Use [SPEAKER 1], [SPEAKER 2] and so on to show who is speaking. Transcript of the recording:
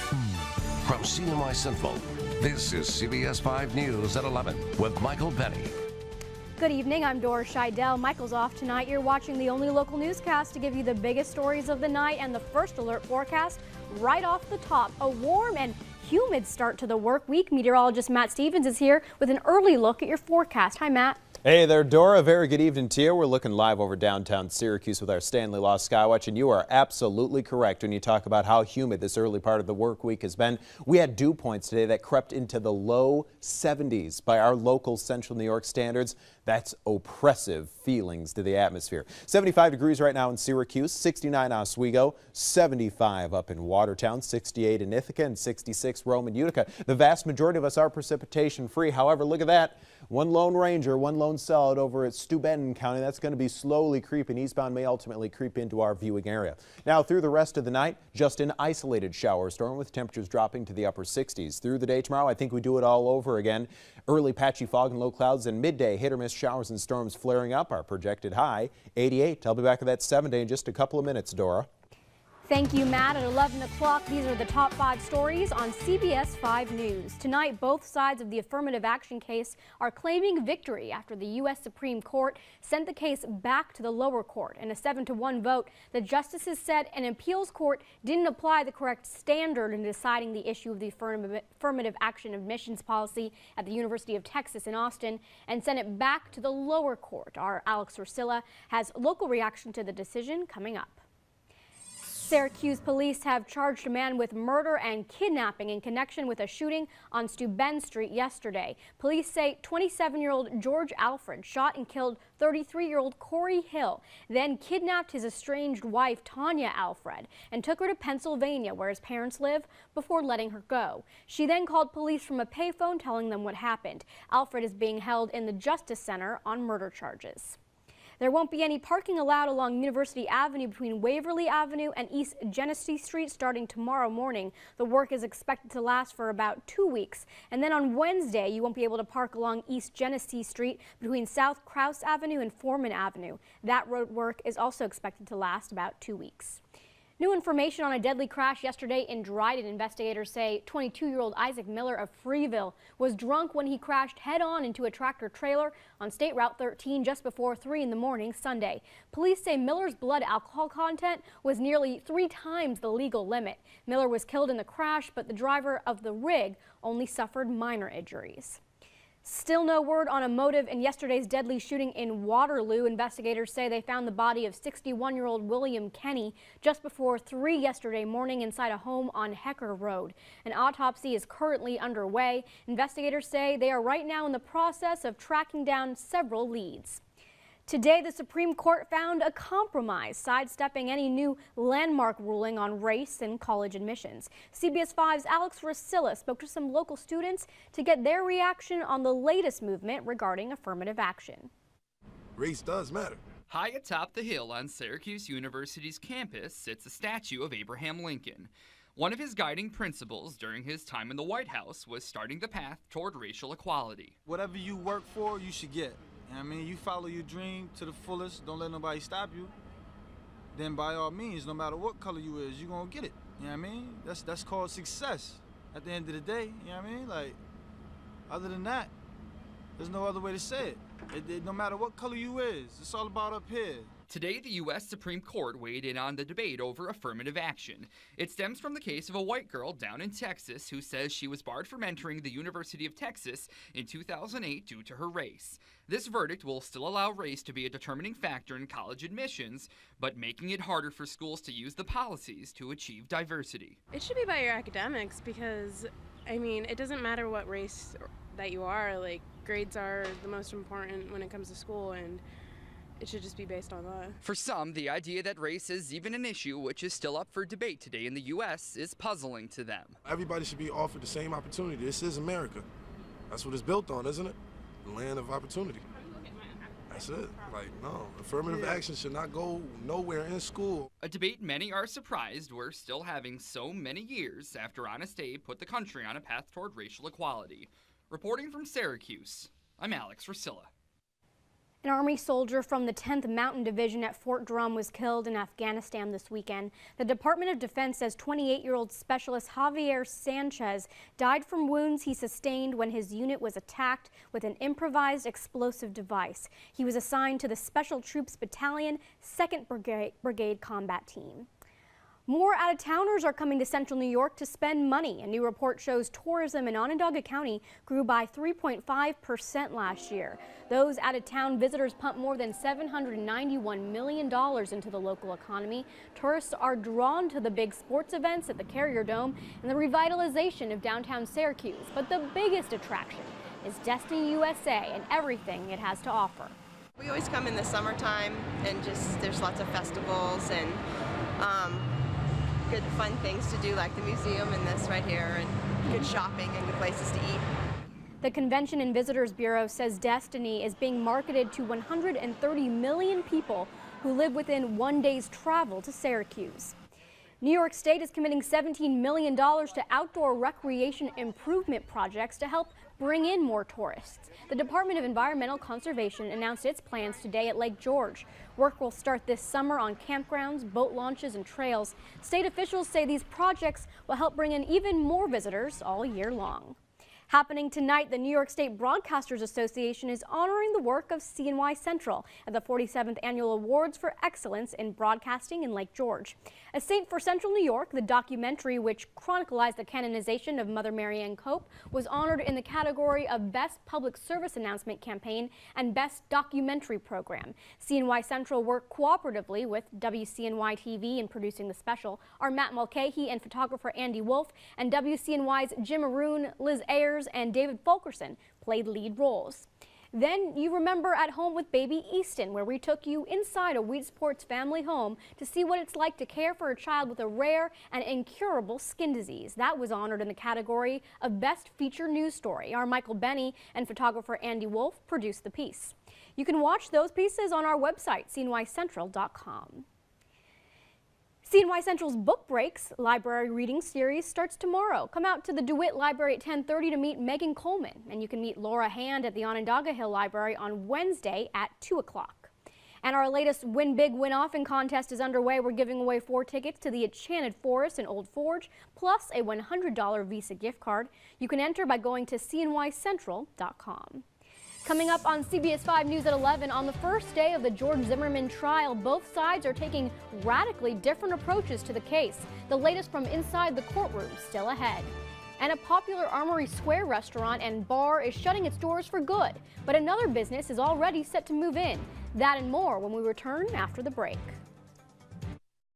[SPEAKER 1] From CNY Central, this is CBS5 News at 11 with Michael Penny.
[SPEAKER 2] Good evening, I'm Dora Scheidel. Michael's off tonight. You're watching the only local newscast to give you the biggest stories of the night and the first alert forecast right off the top. A warm and humid start to the work week. Meteorologist Matt Stevens is here with an early look at your forecast. Hi, Matt.
[SPEAKER 3] Hey there, Dora. Very good evening to you. We're looking live over downtown Syracuse with our Stanley Law Skywatch, and you are absolutely correct when you talk about how humid this early part of the work week has been. We had dew points today that crept into the low 70s by our local central New York standards. That's oppressive feelings to the atmosphere. 75 degrees right now in Syracuse, 69 Oswego, 75 up in Watertown, 68 in Ithaca, and 66 Rome and Utica. The vast majority of us are precipitation free. However, look at that. One lone ranger, one lone solid over at Steuben County. That's going to be slowly creeping eastbound, may ultimately creep into our viewing area. Now through the rest of the night, just an isolated shower storm with temperatures dropping to the upper 60s. Through the day tomorrow, I think we do it all over again. Early patchy fog and low clouds, and midday hit or miss showers and storms flaring up. Our projected high 88. I'll be back with that 7-day in just a couple of minutes, Dora.
[SPEAKER 2] Thank you, Matt. At 11 o'clock, these are the top 5 stories on CBS 5 News. Tonight, both sides of the affirmative action case are claiming victory after the U.S. Supreme Court sent the case back to the lower court. In a 7-to-1 vote, the justices said an appeals court didn't apply the correct standard in deciding the issue of the affirmative action admissions policy at the University of Texas in Austin and sent it back to the lower court. Our Alex Rusilla has local reaction to the decision coming up. Syracuse police have charged a man with murder and kidnapping in connection with a shooting on Steuben Street yesterday. Police say 27-year-old George Alfred shot and killed 33-year-old Corey Hill, then kidnapped his estranged wife Tanya Alfred and took her to Pennsylvania, where his parents live, before letting her go. She then called police from a payphone telling them what happened. Alfred is being held in the Justice Center on murder charges. There won't be any parking allowed along University Avenue between Waverly Avenue and East Genesee Street starting tomorrow morning. The work is expected to last for about 2 weeks. And then on Wednesday, you won't be able to park along East Genesee Street between South Krause Avenue and Foreman Avenue. That road work is also expected to last about 2 weeks. New information on a deadly crash yesterday in Dryden. Investigators say 22-year-old Isaac Miller of Freeville was drunk when he crashed head-on into a tractor trailer on State Route 13 just before 3 in the morning Sunday. Police say Miller's blood alcohol content was nearly 3 times the legal limit. Miller was killed in the crash, but the driver of the rig only suffered minor injuries. Still no word on a motive in yesterday's deadly shooting in Waterloo. Investigators say they found the body of 61-year-old William Kenny just before 3 yesterday morning inside a home on Hecker Road. An autopsy is currently underway. Investigators say they are right now in the process of tracking down several leads. Today, the Supreme Court found a compromise, sidestepping any new landmark ruling on race and college admissions. CBS 5's Alex Rusilla spoke to some local students to get their reaction on the latest movement regarding affirmative action.
[SPEAKER 4] Race does matter.
[SPEAKER 5] High atop the hill on Syracuse University's campus sits a statue of Abraham Lincoln. One of his guiding principles during his time in the White House was starting the path toward racial equality.
[SPEAKER 6] Whatever you work for, you should get. You know what I mean? You follow your dream to the fullest, don't let nobody stop you, then by all means, no matter what color you is, you're gonna get it. You know what I mean? That's called success at the end of the day, you know what I mean? Like, other than that, there's no other way to say it. No matter what color you is, it's all about up here.
[SPEAKER 5] Today, the U.S. Supreme Court weighed in on the debate over affirmative action. It stems from the case of a white girl down in Texas who says she was barred from entering the University of Texas in 2008 due to her race. This verdict will still allow race to be a determining factor in college admissions, but making it harder for schools to use the policies to achieve diversity.
[SPEAKER 7] It should be by your academics because, I mean, it doesn't matter what race that you are. Like, grades are the most important when it comes to school, and it should just be based on that.
[SPEAKER 5] For some, the idea that race is even an issue, which is still up for debate today in the U.S., is puzzling to them.
[SPEAKER 4] Everybody should be offered the same opportunity. This is America. That's what it's built on, isn't it? The land of opportunity. That's it. Like, no, affirmative action should not go nowhere in school.
[SPEAKER 5] A debate many are surprised we're still having so many years after Honest Abe put the country on a path toward racial equality. Reporting from Syracuse, I'm Alex Rusilla.
[SPEAKER 2] An Army soldier from the 10th Mountain Division at Fort Drum was killed in Afghanistan this weekend. The Department of Defense says 28-year-old Specialist Javier Sanchez died from wounds he sustained when his unit was attacked with an improvised explosive device. He was assigned to the Special Troops Battalion, 2nd Brigade Combat Team. More out-of-towners are coming to Central New York to spend money. A new report shows tourism in Onondaga County grew by 3.5% last year. Those out-of-town visitors pumped more than $791 million into the local economy. Tourists are drawn to the big sports events at the Carrier Dome and the revitalization of downtown Syracuse. But the biggest attraction is Destiny USA and everything it has to offer.
[SPEAKER 8] We always come in the summertime and there's lots of festivals and good fun things to do, like the museum and this right here, and good shopping and good places to eat.
[SPEAKER 2] The Convention and Visitors Bureau says Destiny is being marketed to 130 million people who live within one day's travel to Syracuse. New York State is committing $17 million to outdoor recreation improvement projects to help bring in more tourists. The Department of Environmental Conservation announced its plans today at Lake George. Work will start this summer on campgrounds, boat launches, and trails. State officials say these projects will help bring in even more visitors all year long. Happening tonight, the New York State Broadcasters Association is honoring the work of CNY Central at the 47th Annual Awards for Excellence in Broadcasting in Lake George. A Saint for Central New York, the documentary which chronicled the canonization of Mother Mary Ann Cope, was honored in the category of Best Public Service Announcement Campaign and Best Documentary Program. CNY Central worked cooperatively with WCNY TV in producing the special. Our Matt Mulcahy and photographer Andy Wolf and WCNY's Jim Maroon, Liz Ayers, and David Fulkerson played lead roles. Then you remember At Home with Baby Easton, where we took you inside a Wheat Sports family home to see what it's like to care for a child with a rare and incurable skin disease. That was honored in the category of Best Feature News Story. Our Michael Benny and photographer Andy Wolf produced the piece. You can watch those pieces on our website, cnycentral.com. CNY Central's Book Breaks library reading series starts tomorrow. Come out to the DeWitt Library at 10:30 to meet Megan Coleman, and you can meet Laura Hand at the Onondaga Hill Library on Wednesday at 2 o'clock. And our latest Win Big, Win Often contest is underway. We're giving away 4 tickets to the Enchanted Forest in Old Forge, plus a $100 Visa gift card. You can enter by going to cnycentral.com. Coming up on CBS5 News at 11, on the first day of the George Zimmerman trial, both sides are taking radically different approaches to the case. The latest from inside the courtroom still ahead. And a popular Armory Square restaurant and bar is shutting its doors for good, but another business is already set to move in. That and more when we return after the break.